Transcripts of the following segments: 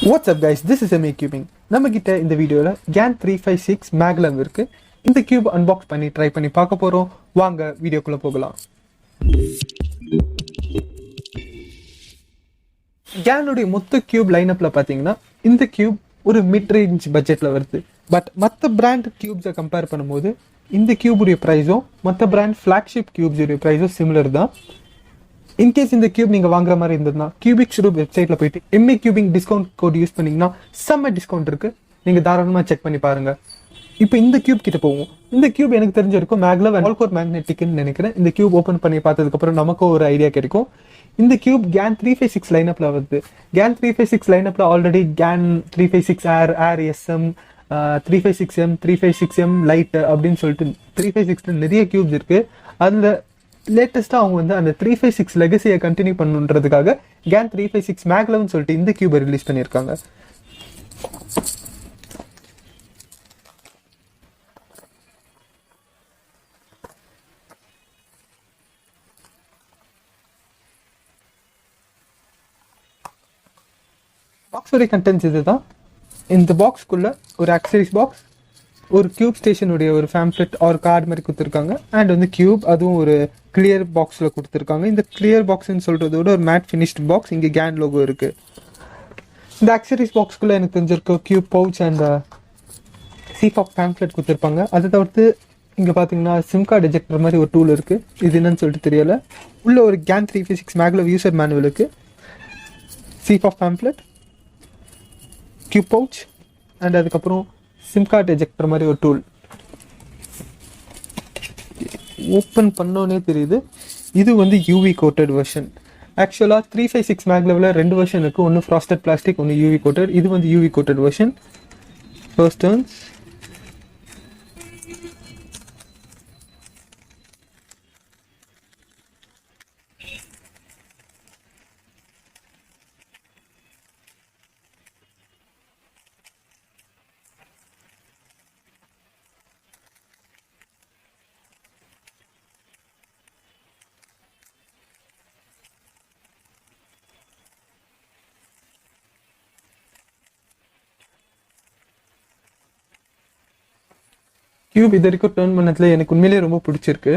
What's up guys, this is Cubing. நம்ம கிட்ட இந்த வீடியோல GAN 356 MagLev இருக்கு. இந்த கியூப் அன்பாக்ஸ் பண்ணி ட்ரை பண்ணி பார்க்க போறோம். வாங்க வீடியோக்குள்ள போகலாம். GAN உடைய மொத்த கியூப் லைனப்ல பாத்தீங்கன்னா இந்த கியூப் ஒரு மிட் ரேஞ்ச் பட்ஜெட்ல வருது. பட் மற்ற பிராண்ட் கியூப்ஸை கம்பேர் பண்ணும்போது இந்த கியூப் உடைய பிரைஸும் மற்ற பிராண்ட் ஃபிளாக்ஷிப் கியூப்ஸ் உடைய பிரைஸும் சிமிலர் தான். இன்கேஸ் இந்த கியூப் நீங்கள் வாங்குற மாதிரி இருந்ததுன்னா Cubix Rube வெப்சைட்டில் போயிட்டு MA Cubing discount code use பண்ணிங்கன்னா செம்ம டிஸ்கவுண்ட் இருக்குது. நீங்கள் தாராளமாக செக் பண்ணி பாருங்கள். இப்போ இந்த கியூப் கிட்ட போவோம். இந்த கியூப் எனக்கு தெரிஞ்சிருக்கும் MagLev அண்ட் ஆல்கோர் மேக்னெட்டிக்னு நினைக்கிறேன். இந்த கியூப் ஓப்பன் பண்ணி பார்த்ததுக்கப்புறம் நமக்கும் ஒரு ஐடியா கிடைக்கும். இந்த கியூப் GAN 356 லைனப்பில் வருது. GAN 356 லைனப்பில் already GAN 356 Air SM 356M 356M light அப்படின்னு சொல்லிட்டு 356 நிறைய கியூப்ஸ் இருக்குது. அதில் லேட்டஸ்ட்டாக அவங்க வந்து அந்த 356 லெகசியை கண்டினியூ பண்ணுன்றதுக்காக GAN 356 MagLevன்னு சொல்லிட்டு இந்த கியூபை ரிலீஸ் பண்ணியிருக்காங்க. பாக்ஸோடைய கண்டென்ட்ஸ் இதுதான். இந்த பாக்ஸ்க்குள்ள ஒரு ஆக்சரிஸ் பாக்ஸ், ஒரு கியூப் ஸ்டேஷனுடைய ஒரு ஃபேம்ப்ளெட் ஒரு கார்டு மாதிரி கொடுத்துருக்காங்க. அண்ட் வந்து கியூப் அதுவும் ஒரு கிளியர் பாக்ஸில் கொடுத்துருக்காங்க. இந்த கிளியர் பாக்ஸ்ன்னு சொல்கிறத விட ஒரு மேட் ஃபினிஷ்டு பாக்ஸ். இங்கே GAN லோகோ இருக்குது. இந்த ஆக்சரிஸ் பாக்ஸ்க்குள்ளே எனக்கு தெரிஞ்சிருக்க cube pouch and CFOP pamphlet கொடுத்துருப்பாங்க. அதை தவிர்த்து இங்கே பார்த்தீங்கன்னா சிம் கார்டு எஜெக்டர் மாதிரி ஒரு டூல் இருக்குது. இது என்னன்னு சொல்லிட்டு தெரியலை. உள்ள ஒரு GAN 356 MagLev யூசர் மேனுவல் இருக்குது. CFOP pamphlet, cube pouch and அதுக்கப்புறம் சிம் கார்டு எஜெக்டர் மாதிரி ஒரு டூல். ஓப்பன் பண்ணோன்னே தெரியுது இது வந்து UV கோட்டட் வெர்ஷன். ஆக்சுவலாக 356 MagLevல 2 வெர்ஷன் இருக்குது. ஒன்று ஃப்ராஸ்டட் பிளாஸ்டிக், ஒன்று UV கோட்டட். இது வந்து UV coated version. First turns cube இது வரைக்கும் டர்ன் பண்ணதில் எனக்கு உண்மையிலேயே ரொம்ப பிடிச்சிருக்கு.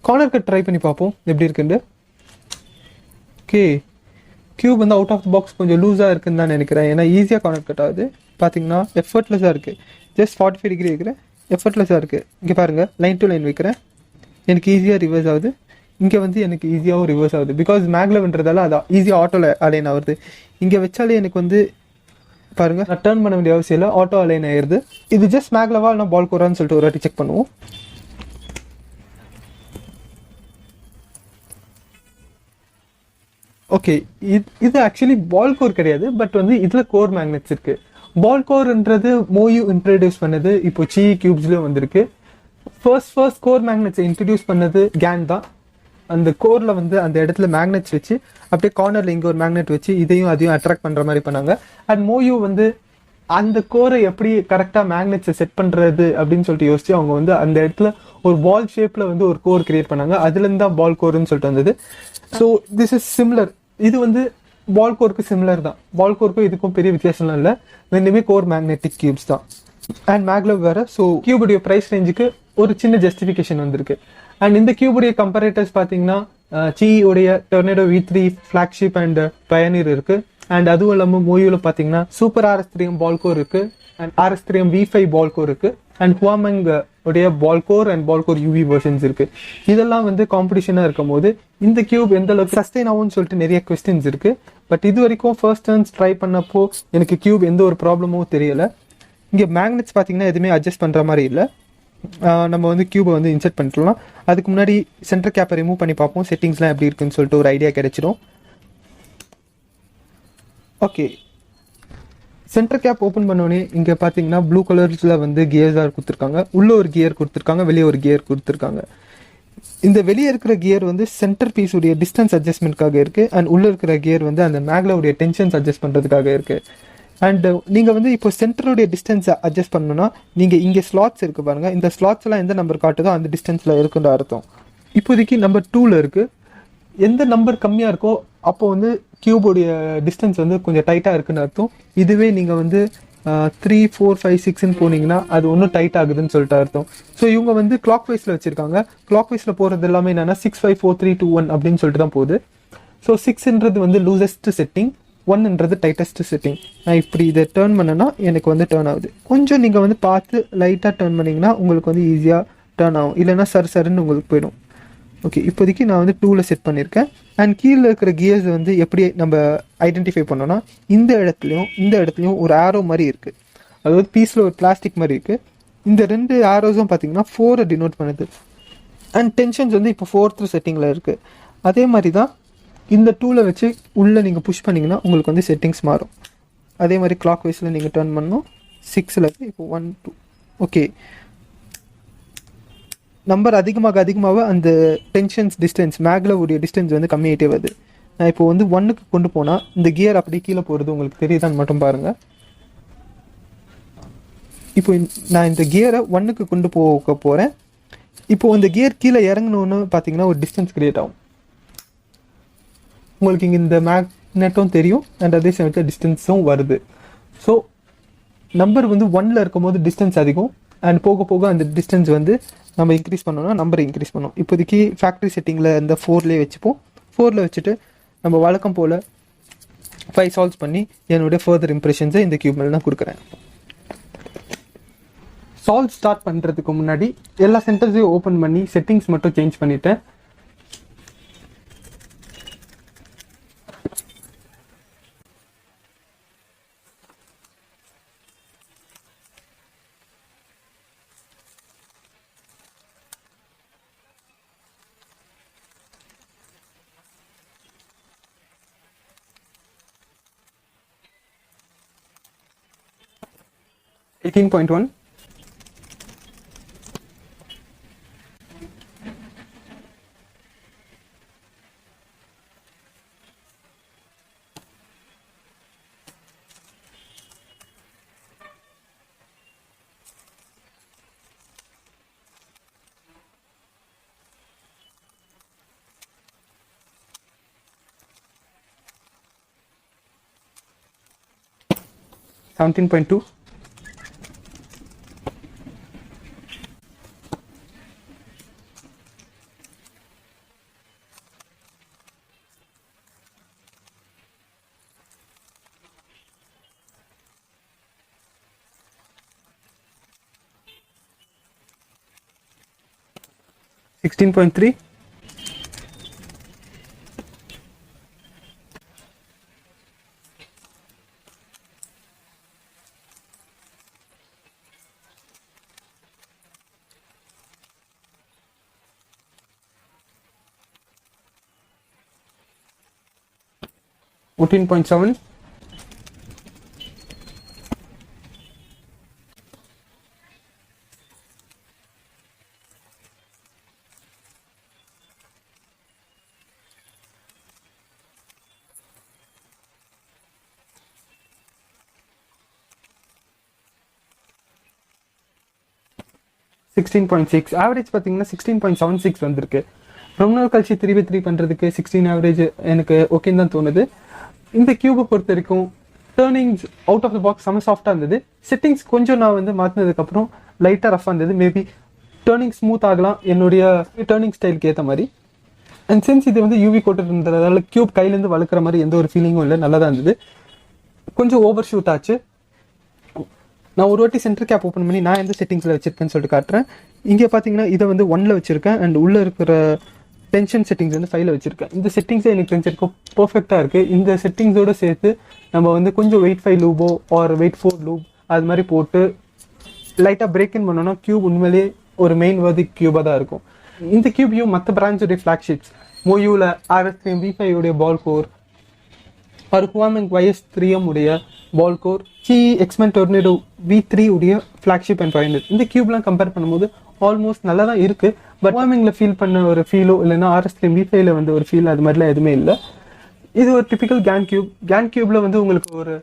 கார்னர் கட் ட்ரை பண்ணி பார்ப்போம் எப்படி இருக்குன்னு. ஓகே, கியூப் வந்து அவுட் ஆஃப் த பாக்ஸ் கொஞ்சம் லூஸாக இருக்குன்னு தான் நினைக்கிறேன். ஏன்னா ஈஸியாக கார்னர் கட் ஆகுது. பார்த்தீங்கன்னா எஃபர்ட்லெஸ்ஸாக இருக்குது. ஜஸ்ட் 45 டிகிரி வைக்கிறேன், எஃபர்ட்லெஸ்ஸாக இருக்குது. இங்கே பாருங்கள், லைன் டு லைன் வைக்கிறேன், எனக்கு ஈஸியாக ரிவர்ஸ் ஆகுது. இங்கே வந்து எனக்கு ஈஸியாகவும் ரிவர்ஸ் ஆகுது. பிகாஸ் MagLevன்றதால அது ஈஸியாக ஆட்டோவில் அலைன் ஆகுது. இங்கே வச்சாலே எனக்கு வந்து பாருங்க, நான் டர்ன் பண்ண வேண்டிய அவசியம் இல்லை, ஆட்டோ அலைன் ஆயிடுது. இது ஜஸ்ட் MagLevா இல்லை பால் கோரான்னு சொல்லிட்டு ஒரு வாட்டி செக் பண்ணுவோம். ஓகே, இது ஆக்சுவலி பால் கோர் கிடையாது. பட் வந்து இதில் கோர் மேக்னெட்ஸ் இருக்கு. பால் கோர்ன்றது MOU இன்ட்ரடியூஸ் பண்ணது இப்போ கியூப்ஸ்லேயும் வந்திருக்கு. ஃபர்ஸ்ட் கோர் மேக்னெட்ஸை இன்ட்ரடியூஸ் பண்ணது GAN தான். அந்த கோரில் வந்து அந்த இடத்துல மேக்னெட்ஸ் வச்சு அப்படியே கார்னரில் இங்கே ஒரு மேக்னெட் வச்சு இதையும் அதையும் அட்ராக்ட் பண்ணுற மாதிரி பண்ணாங்க. அண்ட் MOU வந்து அந்த கோரை எப்படி கரெக்டாக மேக்னெட்ஸை செட் பண்ணுறது அப்படின்னு சொல்லிட்டு யோசிச்சு அவங்க வந்து அந்த இடத்துல ஒரு பால் ஷேப்பில் வந்து ஒரு கோர் கிரியேட் பண்ணாங்க. அதுலேருந்து தான் பால் கோர்னு சொல்லிட்டு வந்தது. So this is similar. இது வந்து பால் கோருக்கு சிம்லர் தான். பால் கோருக்கும் இதுக்கும் பெரிய வித்தியாசம்லாம் இல்லை. ரெண்டுமே கோர் மேக்னெட்டிக் கியூப்ஸ் தான். அண்ட் MagLev வேறு. ஸோ கியூபுடைய ப்ரைஸ் ரேஞ்சுக்கு ஒரு சின்ன ஜஸ்டிஃபிகேஷன் வந்திருக்கு. அண்ட் இந்த கியூபுடைய கம்பரேட்டர்ஸ் பார்த்தீங்கன்னா உடைய டொர்னேடோ V3 ஃபிளாக்ஷிப் அண்ட் பயனீர் இருக்கு. அண்ட் அதுவும் இல்லாமல் MOUல பார்த்தீங்கன்னா சூப்பர் RS3M பால் கோர் இருக்கு. And RS3M V5 ball core இருக்கு. அண்ட் Huameng உடைய ball core and ball core UV versions இருக்கு. இதெல்லாம் வந்து காம்படிஷனாக இருக்கும் போது இந்த கியூப் எந்த அளவுக்கு சஸ்டெயின் ஆகும்னு சொல்லிட்டு நிறைய கொஸ்டின்ஸ் இருக்கு. பட் இது வரைக்கும் ஃபர்ஸ்ட் டர்ன்ஸ் ட்ரை பண்ணப்போ எனக்கு கியூப் எந்த ஒரு ப்ராப்ளமும் தெரியல. இங்கே மேக்னெட்ஸ் பார்த்தீங்கன்னா எதுவுமே அட்ஜஸ்ட் பண்ணுற மாதிரி இல்லை. நம்ம வந்து கியூபை வந்து இன்சர்ட் பண்ணிக்கலாம். அதுக்கு முன்னாடி சென்டர் கேப்பை ரிமூவ் பண்ணி பார்ப்போம் செட்டிங்ஸ்லாம் எப்படி இருக்குன்னு சொல்லிட்டு ஒரு ஐடியா கிடைச்சிடும். ஓகே, சென்டர் கேப் ஓப்பன் பண்ணோடனே இங்கே பார்த்தீங்கன்னா ப்ளூ கலர்ஸில் வந்து கியர்ஸாக கொடுத்துருக்காங்க. உள்ளே ஒரு கியர் கொடுத்துருக்காங்க, வெளியே ஒரு கியர் கொடுத்துருக்காங்க. இந்த வெளியே இருக்கிற கியர் வந்து சென்டர் பீஸ் உடைய டிஸ்டன்ஸ் அட்ஜஸ்ட்மெண்ட்காக இருக்குது. அண்ட் உள்ளே இருக்கிற கியர் வந்து அந்த மேக்லவுடைய டென்ஷன்ஸ் அட்ஜஸ்ட் பண்ணுறதுக்காக இருக்குது. அண்ட் நீங்கள் வந்து இப்போ சென்டருடைய டிஸ்டன்ஸை அட்ஜஸ்ட் பண்ணணும்னா நீங்கள் இங்கே ஸ்லாட்ஸ் இருக்குது பாருங்கள். இந்த ஸ்லாட்ஸ்லாம் எந்த நம்பர் காட்டுதோ அந்த டிஸ்டன்ஸில் இருக்குன்ற அர்த்தம். இப்போதைக்கு நம்பர் 2ல் இருக்குது. எந்த நம்பர் கம்மியாக இருக்கோ அப்போ வந்து கியூபோடைய டிஸ்டன்ஸ் வந்து கொஞ்சம் டைட்டாக இருக்குன்னு அர்த்தம். இதுவே நீங்கள் வந்து 3, 4, 5, 6ன்னு போனீங்கன்னா அது ஒன்றும் டைட் ஆகுதுன்னு சொல்லிட்டு அர்த்தம். ஸோ இவங்க வந்து கிளாக் வைஸில் வச்சுருக்காங்க. கிளாக் வைஸில் போகிறது எல்லாமே என்னென்னா 6, 5, 4, 3, 2, 1 அப்படின்னு சொல்லிட்டு தான் போகுது. ஸோ 6ன்றது வந்து லூசஸ்ட் செட்டிங், 1ன்றது டைட்டஸ்ட் செட்டிங். நான் இப்படி இதை டேர்ன் பண்ணேன்னா எனக்கு வந்து டேர்ன் ஆகுது. கொஞ்சம் நீங்கள் வந்து பார்த்து லைட்டாக டேர்ன் பண்ணிங்கன்னா உங்களுக்கு வந்து ஈஸியாக டேர்ன் ஆகும், இல்லைன்னா சருன்னு உங்களுக்கு போயிடும். ஓகே, இப்போதைக்கு நான் வந்து 2ல் செட் பண்ணியிருக்கேன். அண்ட் கீழே இருக்கிற கியர்ஸ் வந்து எப்படி நம்ம ஐடென்டிஃபை பண்ணோன்னா, இந்த இடத்துலையும் ஒரு ஆரோ மாதிரி இருக்குது. அதாவது பீஸில் ஒரு பிளாஸ்டிக் மாதிரி இருக்குது. இந்த 2 ஆரோஸும் பார்த்தீங்கன்னா 4 டினோட் பண்ணுது. அண்ட் டென்ஷன்ஸ் வந்து இப்போ 4th செட்டிங்கில் இருக்குது. அதே மாதிரி தான் இந்த 2ல் வச்சு உள்ளே நீங்கள் புஷ் பண்ணிங்கன்னா உங்களுக்கு வந்து செட்டிங்ஸ் மாறும். அதே மாதிரி கிளாக் வைஸில் நீங்கள் டர்ன் பண்ணணும். 6ல் இப்போ 1, 2. ஓகே, நம்பர் அதிகமாக அந்த டென்ஷன்ஸ் டிஸ்டன்ஸ் மேக்லவுடைய டிஸ்டன்ஸ் வந்து கம்மியாகிட்டே வருது. நான் இப்போ வந்து 1க்கு கொண்டு போனால் இந்த கியர் அப்படியே கீழே போகிறது உங்களுக்கு தெரியுதான்னு மட்டும் பாருங்கள். இப்போ நான் இந்த கியரை 1க்கு கொண்டு போக போகிறேன். இப்போது இந்த கியர் கீழே இறங்கணுன்னு பார்த்தீங்கன்னா ஒரு டிஸ்டன்ஸ் கிரியேட் ஆகும். உங்களுக்கு இங்கே இந்த மேக்னெட்டும் தெரியும் அண்ட் அதே சமயத்தில் டிஸ்டன்ஸும் வருது. ஸோ நம்பர் வந்து 1ல் இருக்கும் போது டிஸ்டன்ஸ் அதிகம், அண்ட் போக போக அந்த டிஸ்டன்ஸ் வந்து நம்ம இன்க்ரீஸ் பண்ணோம்னா நம்பரை இன்க்ரீஸ் பண்ணோம். இப்போதைக்கு ஃபேக்ட்ரி செட்டிங்கில் இந்த 4லேயே வச்சுப்போம். 4ல் வச்சுட்டு நம்ம வழக்கம் போல் 5 சால்வ்ஸ் பண்ணி என்னுடைய ஃபர்தர் இம்ப்ரெஷன்ஸை இந்த கியூப் மேலே நான் கொடுக்குறேன். சால்வ் ஸ்டார்ட் பண்ணுறதுக்கு முன்னாடி எல்லா சென்டர்ஸையும் ஓப்பன் பண்ணி செட்டிங்ஸ் மட்டும் சேஞ்ச் பண்ணிட்டேன். (18.1) 17.2 16.3 14.7 16.6 ஆவரேஜ் பார்த்தீங்கன்னா 16.76 வந்திருக்கு. ரொம்ப நாள் கழிச்சு 3/3 பண்ணுறதுக்கு 16 ஆவரேஜ் எனக்கு ஓகேன்னு தான் தோணுது. இந்த கியூபை பொறுத்த வரைக்கும் turnings out of the box செம்ம சாஃப்டாக இருந்தது. செட்டிங்ஸ் கொஞ்சம் நான் வந்து மாற்றினதுக்கப்புறம் லைட்டாக ரஃபாக இருந்தது. மேபி டேர்னிங் ஸ்மூத் ஆகலாம் என்னுடைய டேர்னிங் ஸ்டைலுக்கு ஏற்ற மாதிரி. அண்ட் சென்ஸ் இது வந்து யூவி கோட்டர் இருந்ததால கியூப் கையிலேருந்து வளர்க்குற மாதிரி எந்த ஒரு ஃபீலிங்கும் இல்லை, நல்லா தான் இருந்தது. கொஞ்சம் ஓவர் ஷூட் ஆச்சு. நான் ஒரு வாட்டி சென்டர் கேப் ஓப்பன் பண்ணி நான் எந்த செட்டிங்ஸில் வச்சிருக்கேன்னு சொல்லிட்டு காட்டுறேன். இங்கே பார்த்தீங்கன்னா இதை வந்து 1ல் வச்சுருக்கேன் அண்ட் உள்ளே இருக்கிற டென்ஷன் செட்டிங்ஸ் வந்து 5ல் வச்சுருக்கேன். இந்த செட்டிங்ஸே எனக்கு தெரிஞ்சிருக்கும் பர்ஃபெக்டாக இருக்குது. இந்த செட்டிங்ஸோடு சேர்த்து நம்ம வந்து கொஞ்சம் வெயிட் 5 லூபோ ஆர் வெயிட் 4 லூப் அது மாதிரி போட்டு லைட்டாக பிரேக் இன் பண்ணோன்னா கியூப் உண்மையிலே ஒரு மெயின் வர்தி கியூபாக தான் இருக்கும். இந்த கியூபையும் மற்ற பிரான்ச்சுடைய ஃப்ளாக்ஷிப்ஸ் மோயூவில் RS3 V5 உடைய பால் கோர் ஒரு ஹுவாமிங் YS3M உடைய ball core X-Men tornado V3 உடைய ஃப்ளாக்ஷிப் அண்ட் 500 இந்த கியூப்லாம் கம்பேர் பண்ணும்போது ஆல்மோஸ்ட் நல்லா தான் இருக்குது. பட் ஹுவாமிங்கில் ஃபீல் பண்ண ஒரு ஃபீலோ இல்லைன்னா RS3 V5ல வந்து ஒரு ஃபீல் அது மாதிரிலாம் எதுவுமே இல்லை. இது ஒரு டிபிக்கல் கேன் கியூப். கேன் கியூப்ல வந்து உங்களுக்கு ஒரு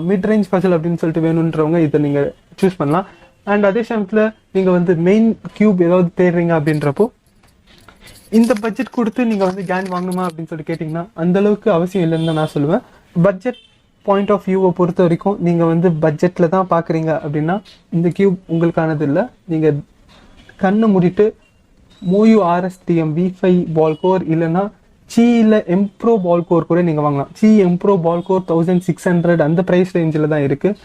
மிட் ரேஞ்ச் பசில் அப்படின்னு சொல்லிட்டு வேணுன்றவங்க இதை நீங்கள் சூஸ் பண்ணலாம். அண்ட் அதே சமயத்தில் நீங்கள் வந்து மெயின் கியூப் ஏதாவது தேடுறீங்க அப்படின்றப்போ இந்த பட்ஜெட் கொடுத்து நீங்கள் வந்து GAN வாங்கணுமா அப்படின்னு சொல்லி கேட்டிங்கன்னா அந்த அளவுக்கு அவசியம் இல்லைன்னு தான் நான் சொல்லுவேன். பட்ஜெட் பாயிண்ட் ஆஃப் வியூவை பொறுத்த வரைக்கும் நீங்கள் வந்து பட்ஜெட்டில் தான் பார்க்குறீங்க அப்படின்னா இந்த கியூப் உங்களுக்கானது இல்லை. நீங்கள் கண்ணை மூடிட்டு MOYU RSTM V5 ball core இல்லைன்னா சியில் எம்ப்ரோ பால் கோர் கூட நீங்கள் வாங்கலாம். சி எம்ப்ரோ பால் கோர் 1600 அந்த ப்ரைஸ் ரேஞ்சில் தான் இருக்குது.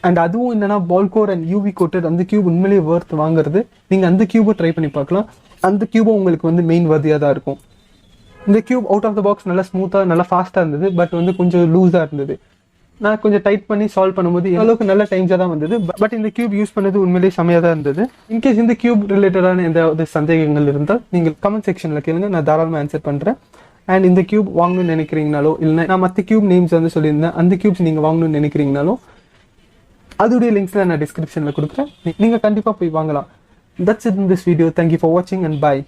அண்ட் அதுவும் என்னன்னா பால் கோர் அண்ட் யூவி கோட்டட் அந்த கியூப் உண்மையிலேயே ஒர்த் வாங்குறது. நீங்கள் அந்த கியூபை ட்ரை பண்ணி பார்க்கலாம். அந்த கியூபும் உங்களுக்கு வந்து மெயின் வர்தியாக தான் இருக்கும். இந்த cube out of the box நல்லா ஸ்மூத்தாக நல்லா ஃபாஸ்ட்டாக இருந்தது. பட் வந்து கொஞ்சம் லூஸாக இருந்தது. நான் கொஞ்சம் டைட் பண்ணி சால்வ் பண்ணும்போது அளவுக்கு நல்ல டைம்ஸாக தான் வந்தது. பட் இந்த கியூப் யூஸ் பண்ணது உண்மையிலேயே செமையாக தான் இருந்தது. இன்கேஸ் இந்த கியூப் ரிலேட்டடான எந்த சந்தேகங்கள் இருந்தால் நீங்கள் கமெண்ட் செக்ஷனில் கேளுங்க, நான் தாராளமாக ஆன்சர் பண்ணுறேன். அண்ட் இந்த கியூப் வாங்கணும்னு நினைக்கிறீங்கனாலோ இல்லை நான் மற்ற கியூப் நேம்ஸ் வந்து சொல்லியிருந்தேன், அந்த கியூப்ஸ் நீங்கள் வாங்கணும்னு நினைக்கிறீங்கனாலும் அதோடைய லிங்க்ஸில் நான் டிஸ்கிரிப்ஷனில் கொடுக்குறேன். நீங்கள் கண்டிப்பாக போய் வாங்கலாம். That's it in this video. Thank you for watching and bye.